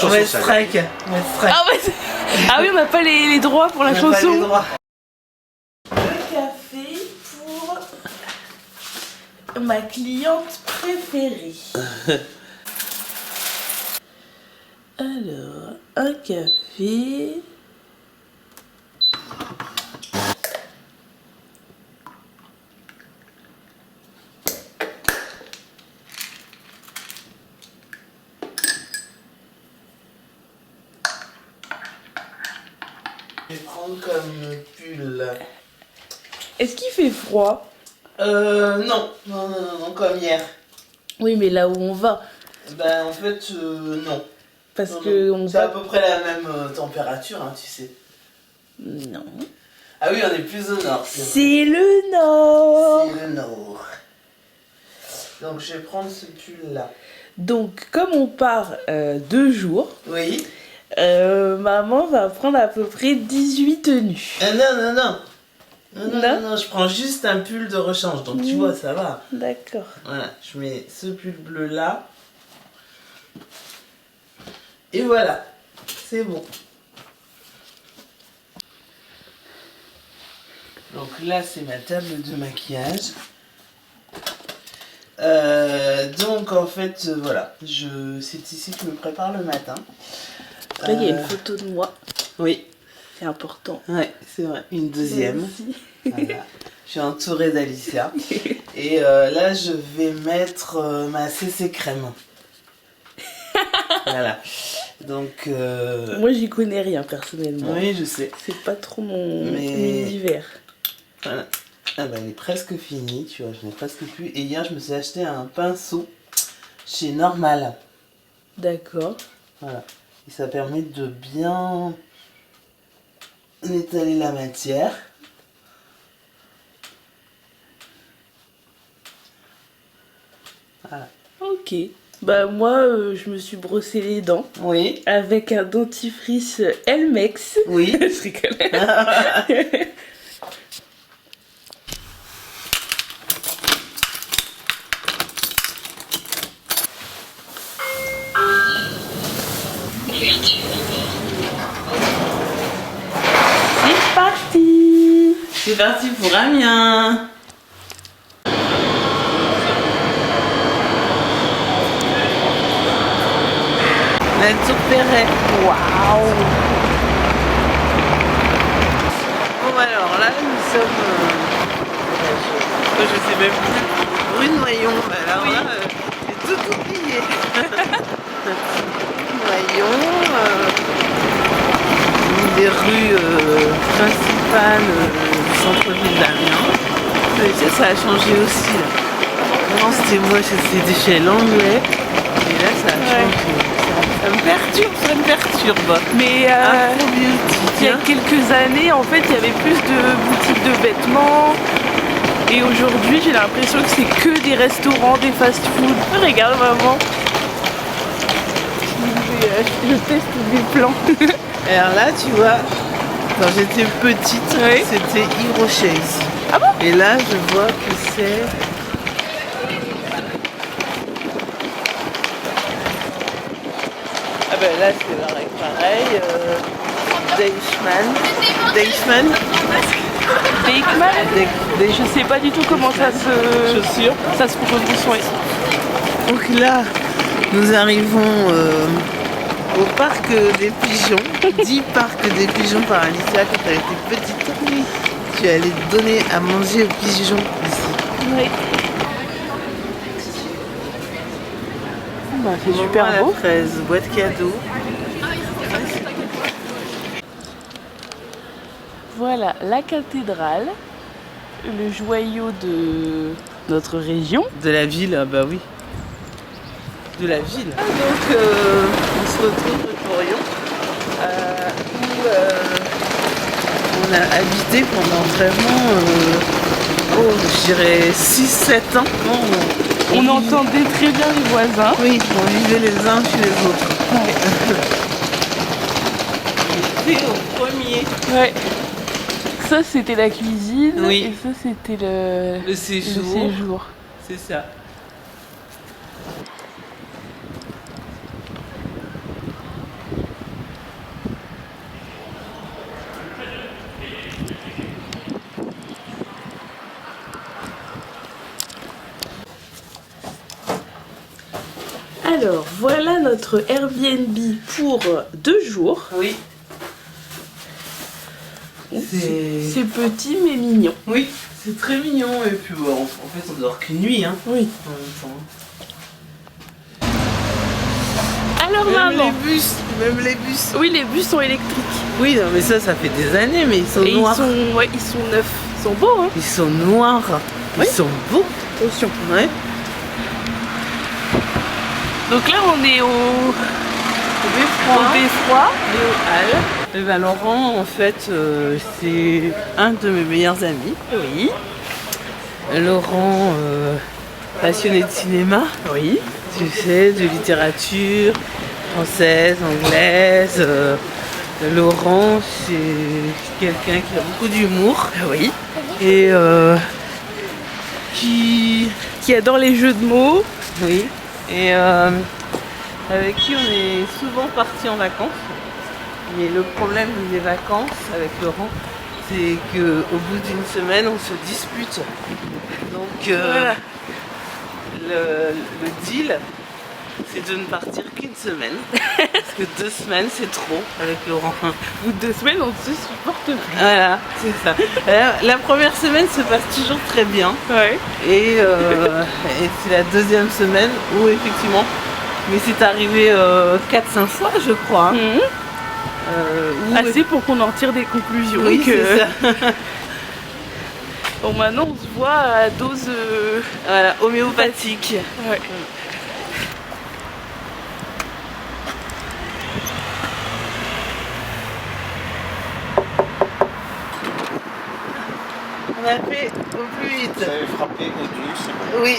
Ouais, strike. Ah, ouais. Ah oui, on n'a pas les droits pour la chanson. Le café pour ma cliente préférée. Alors, un café. Je vais prendre comme pull. Est-ce qu'il fait froid? Non, comme hier. Oui, mais là où on va. Ben, en fait, non. Parce que on c'est à va. peu près la même température, hein, tu sais. Non. Ah oui, on est plus au nord. C'est le nord. C'est le nord. Donc, je vais prendre ce pull-là. Donc, comme on part 2 jours, Oui. maman va prendre à peu près 18 tenues. Non, je prends juste un pull de rechange, donc tu vois, ça va. D'accord. Voilà, je mets ce pull bleu là. Et voilà, c'est bon. Donc là, c'est ma table de maquillage. Donc en fait, voilà, c'est ici que je me prépare le matin. Après, il y a une photo de moi. Oui. C'est important. Ouais, c'est vrai. Une deuxième. Voilà. Je suis entourée d'Alicia. Et là, je vais mettre ma CC crème. Voilà. Donc. Moi, j'y connais rien personnellement. Oui, je sais. C'est pas trop mon univers. Voilà. Ah bah, elle est presque finie, tu vois, je n'ai presque plus. Et hier, je me suis acheté un pinceau chez Normal. D'accord. Voilà. Et ça permet de bien étaler la matière. Voilà. Ok. Bah moi, je me suis brossé les dents. Oui. Avec un dentifrice Elmex. Oui. Je rigole. C'est parti. C'est parti pour Amiens. La tour Perret. Waouh. Bon alors là nous sommes, je sais même plus, rue Noyon. Alors oui. là j'ai tout oublié. Noyon, une des rues principales du centre-ville d'Amiens. Ça a changé aussi là. Avant c'était moi, c'était chez l'anglais. Et là ça a changé. Ça me perturbe. Mais il y a quelques années, en fait, il y avait plus de boutiques de vêtements. Et aujourd'hui, j'ai l'impression que c'est que des restaurants, des fast-food. Regarde, maman. Je teste des plans. Alors là, tu vois, quand j'étais petite, oui. C'était Yves Rocher ici. Ah bon? Et là, je vois que c'est... Ah ben là, c'est pareil. Deichmann. Je sais pas du tout comment ça se prononce. Ouais. Donc là, nous arrivons au parc des pigeons. 10 parcs des pigeons par Alicia quand elle était petite. Oui. Tu allais donner à manger aux pigeons ici. Oui. Bah, c'est super beau. 13, boîte cadeau. Voilà la cathédrale, le joyau de notre région. De la ville, bah oui. De la ville. Donc on se retrouve rue Porion où on a habité pendant vraiment, je dirais 6-7 ans. On entendait très bien les voisins. Oui, on vivait les uns chez les autres. Ouais. C'était au premier. Ouais. Ça c'était la cuisine. Oui. Et ça c'était le séjour. C'est ça. Alors, voilà notre Airbnb pour 2 jours. Oui. C'est petit mais mignon. Oui, c'est très mignon et puis bon, en fait on dort qu'une nuit hein. Oui. En même temps. Alors Même maman. les bus. Oui, les bus sont électriques. Oui, non, mais ça fait des années, mais ils sont Et noirs. ils sont neufs. Ils sont beaux, hein. Ils sont noirs. Oui. Ils sont beaux. Attention. Ouais. Donc là, on est au beffroi. Et au Halles. Et ben Laurent, en fait, c'est un de mes meilleurs amis. Oui. Laurent, passionné de cinéma. Oui. Tu sais, de littérature française, anglaise. Laurent, c'est quelqu'un qui a beaucoup d'humour. Oui. Et qui adore les jeux de mots. Oui. Et avec qui on est souvent partis en vacances. Mais le problème des vacances avec Laurent, c'est qu'au bout d'une semaine, on se dispute. Donc Voilà. le deal, c'est de ne partir qu'une semaine. Parce que 2 semaines, c'est trop avec Laurent. Au bout de 2 semaines, on ne se supporte plus. Voilà, c'est ça. La première semaine se passe toujours très bien. Ouais. Et c'est la 2e semaine où effectivement, mais c'est arrivé 4-5 fois je crois. Hein. Mhm. Où- Assez pour qu'on en tire des conclusions. Oui, que... c'est ça. Bon, maintenant, on se voit à dose... Voilà, homéopathique. Ouais. On a fait au plus vite. Vous avez frappé au dur, c'est bon. Oui.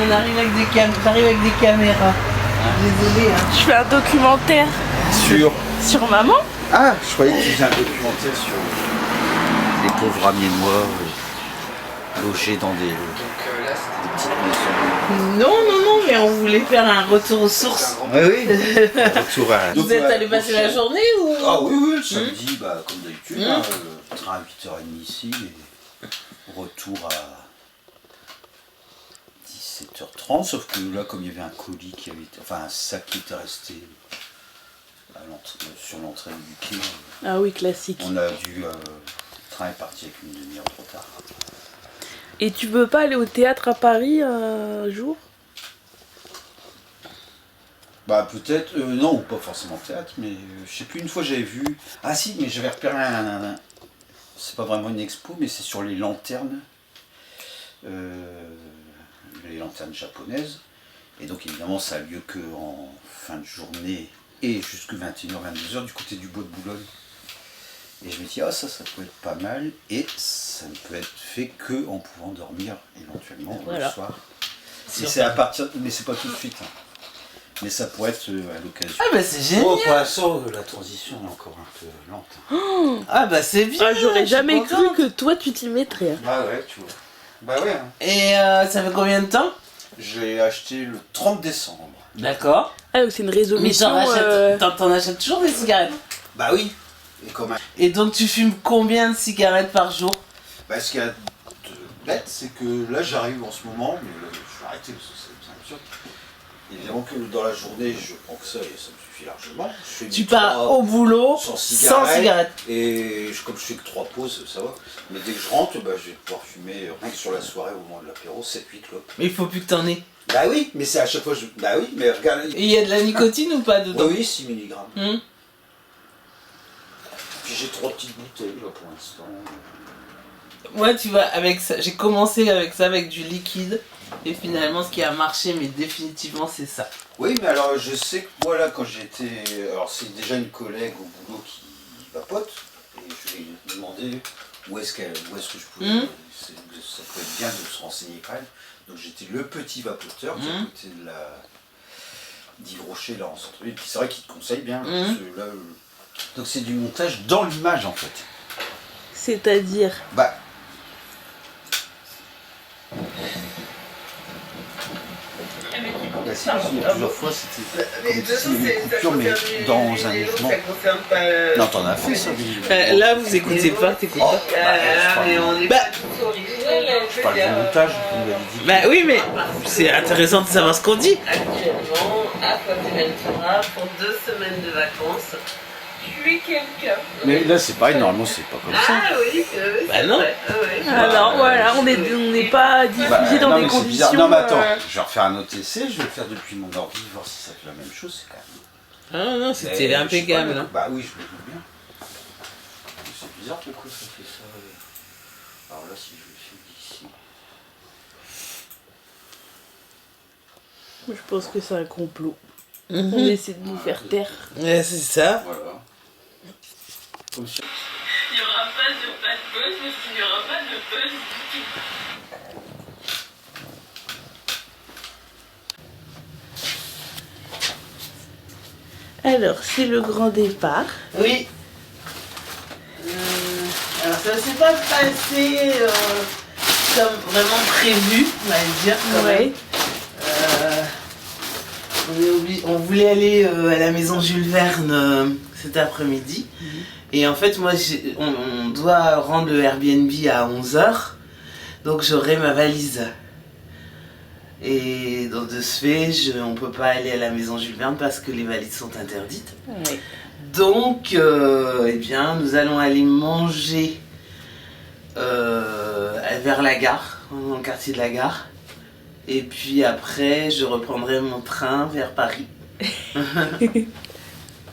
On arrive avec j'arrive avec des caméras. Désolée. Hein. Je fais un documentaire sur maman. Ah, je croyais que tu faisais un documentaire sur les pauvres Amiénois logés dans des petites maisons. Non, mais on voulait faire un retour aux sources. Oui, oui. Retour à... Vous êtes allé passer la journée ou? Ah oui, le samedi, bah, comme d'habitude, hein, train à 8h30 ici, et retour à 17h30, sauf que là, comme il y avait un colis qui avait été, enfin un sac qui était resté à sur l'entrée du quai, Ah oui, classique. on a dû... le train est parti avec une demi-heure trop tard. Et tu veux pas aller au théâtre à Paris un jour? Bah peut-être, non, ou pas forcément théâtre, mais je sais plus, une fois j'avais vu... Ah si, mais j'avais repéré c'est pas vraiment une expo, mais c'est sur les lanternes japonaises. Et donc évidemment ça a lieu qu'en fin de journée et jusqu'à 21h, 22h du côté du bois de Boulogne. Et je me dis, ah ça peut être pas mal, et ça ne peut être fait que en pouvant dormir éventuellement le soir. Et c'est à partir, mais c'est pas tout de suite. Hein. Mais ça pourrait être à l'occasion. Ah bah c'est génial. Pour l'instant, la transition est encore un peu lente. Ah bah c'est bien. Ah, j'aurais je suis jamais cru contente. que toi tu t'y mettrais. Hein. Bah ouais, tu vois. Bah ouais. Hein. Et ça fait combien de temps? J'ai acheté le 30 décembre. D'accord. Ah, donc c'est une Mais résolution. t'en achètes toujours des cigarettes? Bah oui. Et comment? Et donc tu fumes combien de cigarettes par jour? Bah ce qu'il y a de bête, c'est que là j'arrive en ce moment, mais là, je vais arrêter parce que c'est absurde. Évidemment que dans la journée, je prends que ça et ça me suffit largement. Je fais Tu mes pars trois- au boulot sans sans cigarette. Et comme je fais que 3 pauses, ça va. Mais dès que je rentre, bah, je vais pouvoir fumer, rien que sur la soirée au moment de l'apéro, 7-8 clopes. Mais il faut plus que t'en aies. Bah oui, mais c'est à chaque fois, bah oui, mais regarde. Et il y a de la nicotine ou pas dedans? Oui, 6 mg. Hum. Puis j'ai 3 petites bouteilles là pour l'instant. Moi tu vois, avec ça, j'ai commencé avec ça, avec du liquide. Et finalement ce qui a marché, mais définitivement c'est ça. Oui, mais alors je sais que moi là, quand j'étais. Alors c'est déjà une collègue au boulot qui vapote. Et je lui ai demandé où est-ce que je pouvais. Ça peut être bien de se renseigner quand même. Donc j'étais le petit vapoteur qui est à côté de d'Yves Rocher là en centre-ville. Puis c'est vrai qu'il te conseille bien. Parce que là, donc c'est du montage dans l'image en fait. C'est-à-dire. Bah. Bah si, parce qu'il y a plusieurs fois c'était comme si une coupure mais dans un mouvement. Non, t'en as fait ça. Là vous écoutez pas, t'écoutes pas. Bah, mais on est pas tous originaux. je parle du montage, comme vous l'avez dit. Bah oui, mais c'est intéressant de savoir ce qu'on dit. Actuellement, à Fuerteventura pour 2 semaines de vacances. Puis quelqu'un. Mais là, c'est pareil, normalement, c'est pas comme ça. Ah oui, Bah non. Alors voilà, on n'est pas diffusé dans non, des mais c'est conditions. bizarre. Non, mais attends, je vais refaire un autre essai, je vais le faire depuis mon ordi, voir si ça fait la même chose. C'est quand même. Ah non, c'était impeccable. Hein. Bah oui, je me doute bien. C'est bizarre pourquoi ça fait ça. Alors là, si je le fais d'ici. Je pense que c'est un complot. On essaie de nous faire taire. Ouais, c'est ça. Voilà. Comme ça. Il n'y aura pas de buzz parce qu'il n'y aura pas de buzz du tout. Alors, c'est le grand départ. Oui. Alors ça s'est pas passé comme vraiment prévu, on va dire quand même. On voulait aller à la maison Jules Verne cet après-midi. Et en fait, moi, on doit rendre le Airbnb à 11h. Donc j'aurai ma valise. Et donc de ce fait, on peut pas aller à la maison Jules Verne parce que les valises sont interdites. Oui. Donc, eh bien, nous allons aller manger vers la gare, dans le quartier de la gare. Et puis après, je reprendrai mon train vers Paris.